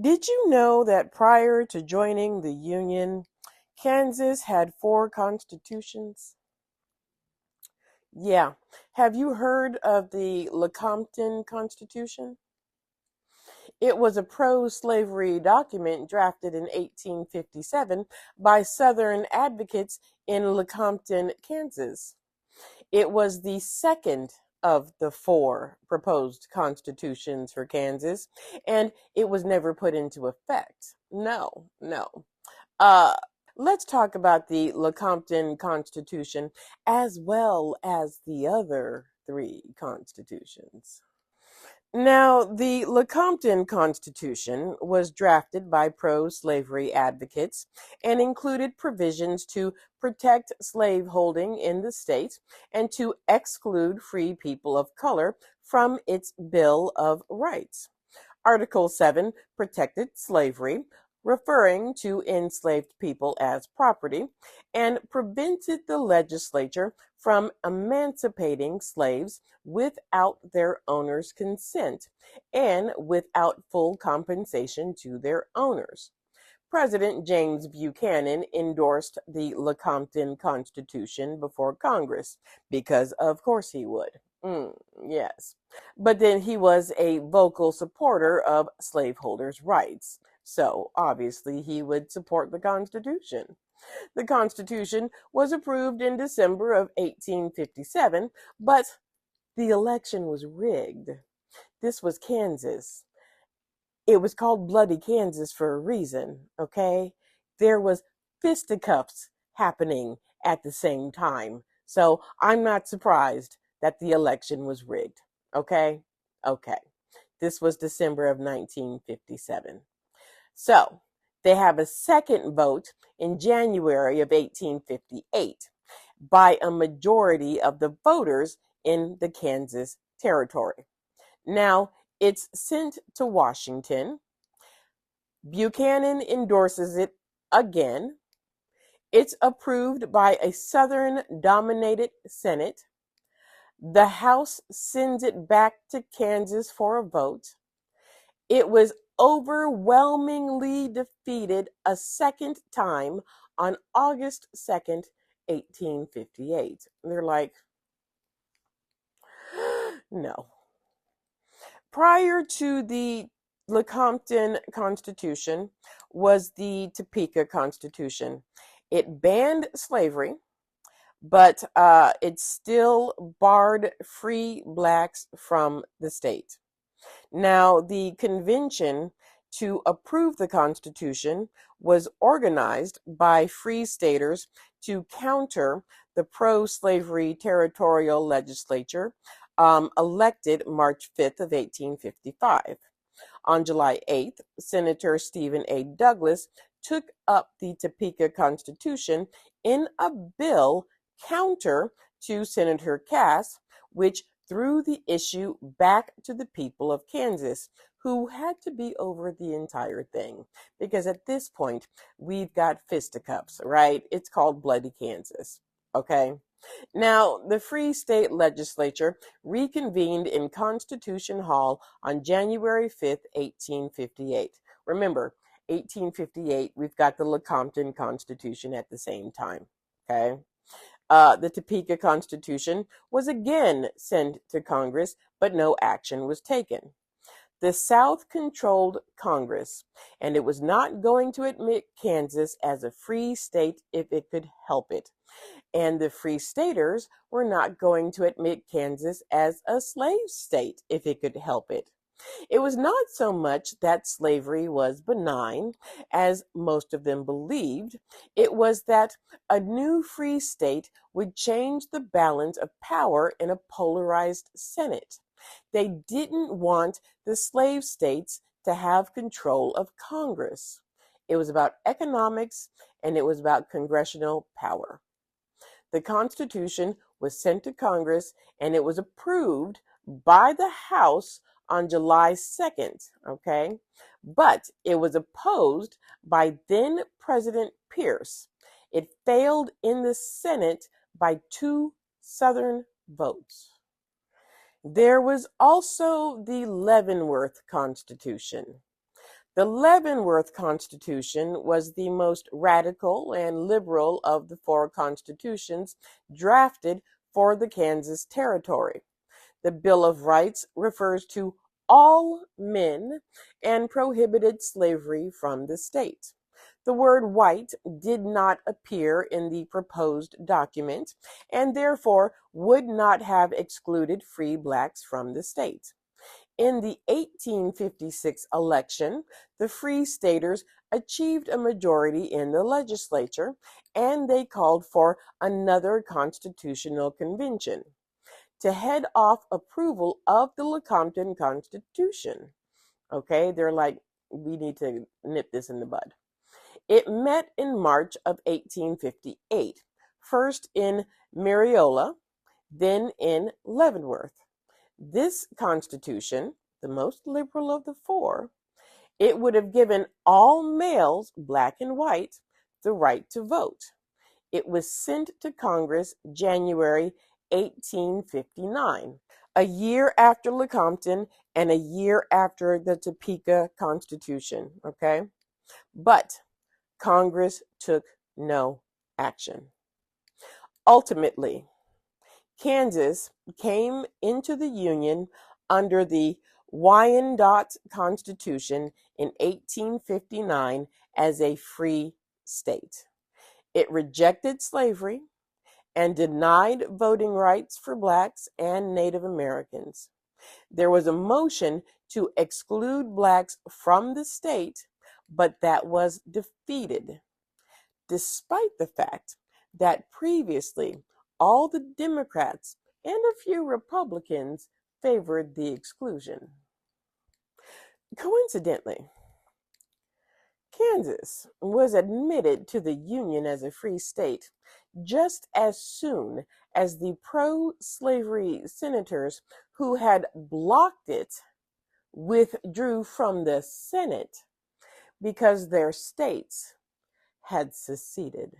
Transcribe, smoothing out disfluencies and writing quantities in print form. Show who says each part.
Speaker 1: Did you know that prior to joining the Union, Kansas had four constitutions? Yeah. Have you heard of the Compton Constitution? It was a pro-slavery document drafted in 1857 by Southern advocates in Lecompton, Kansas. It was the second of the four proposed constitutions for Kansas, and it was never put into effect. No, no. Uh, let's talk about the Lecompton Constitution as well as the other three constitutions. Now, the Lecompton Constitution was drafted by pro-slavery advocates and included provisions to protect slaveholding in the state and to exclude free people of color from its Bill of Rights. Article 7 protected slavery, referring to enslaved people as property, and prevented the legislature from emancipating slaves without their owners' consent and without full compensation to their owners. President James Buchanan endorsed the Lecompton Constitution before Congress because, of course, he would. Yes. But then he was a vocal supporter of slaveholders' rights. So, obviously, he would support the Constitution. The Constitution was approved in December of 1857, but the election was rigged. This was Kansas. It was called Bloody Kansas for a reason, okay? There was fisticuffs happening at the same time. So I'm not surprised that the election was rigged, okay? Okay. This was December of 1957. So they have a second vote in January of 1858 by a majority of the voters in the Kansas Territory. Now, it's sent to Washington. Buchanan endorses it again. It's approved by a Southern-dominated Senate. The House sends it back to Kansas for a vote. It was overwhelmingly defeated a second time on August 2nd, 1858. They're like, no. Prior to the Lecompton Constitution was the Topeka Constitution. It banned slavery, but it still barred free blacks from the state. Now, the convention to approve the Constitution was organized by free staters to counter the pro-slavery territorial legislature elected March 5th of 1855. On July 8th, Senator Stephen A. Douglas took up the Topeka Constitution in a bill counter to Senator Cass, which threw the issue back to the people of Kansas, who had to be over the entire thing. Because at this point, we've got fisticuffs, right? It's called Bloody Kansas, okay? Now, the Free State Legislature reconvened in Constitution Hall on January 5th, 1858. Remember, 1858, we've got the Lecompton Constitution at the same time, okay? The Topeka Constitution was again sent to Congress, but no action was taken. The South controlled Congress, and it was not going to admit Kansas as a free state if it could help it. And the Free Staters were not going to admit Kansas as a slave state if it could help it. It was not so much that slavery was benign, as most of them believed. It was that a new free state would change the balance of power in a polarized Senate. They didn't want the slave states to have control of Congress. It was about economics, and it was about congressional power. The Constitution was sent to Congress, and it was approved by the House on July 2nd, okay? But it was opposed by then President Pierce. It failed in the Senate by 2 Southern votes. There was also the Lenworth Constitution. The Leavenworth Constitution was the most radical and liberal of the four constitutions drafted for the Kansas Territory. The Bill of Rights refers to all men and prohibited slavery from the state. The word white did not appear in the proposed document and therefore would not have excluded free blacks from the state. In the 1856 election, the Free Staters achieved a majority in the legislature, and they called for another constitutional convention to head off approval of the Compton Constitution. Okay, they're like, we need to nip this in the bud. It met in March of 1858, first in Mariola, then in Leavenworth. This constitution, the most liberal of the four, it would have given all males, black and white, the right to vote. It was sent to Congress January 1859, a year after Lecompton and a year after the Topeka Constitution, okay? But Congress took no action. Ultimately, Kansas came into the Union under the Wyandotte Constitution in 1859 as a free state. It rejected slavery and denied voting rights for blacks and Native Americans. There was a motion to exclude blacks from the state, but that was defeated, despite the fact that previously all the Democrats and a few Republicans favored the exclusion. Coincidentally, Kansas was admitted to the Union as a free state just as soon as the pro-slavery senators who had blocked it withdrew from the Senate because their states had seceded.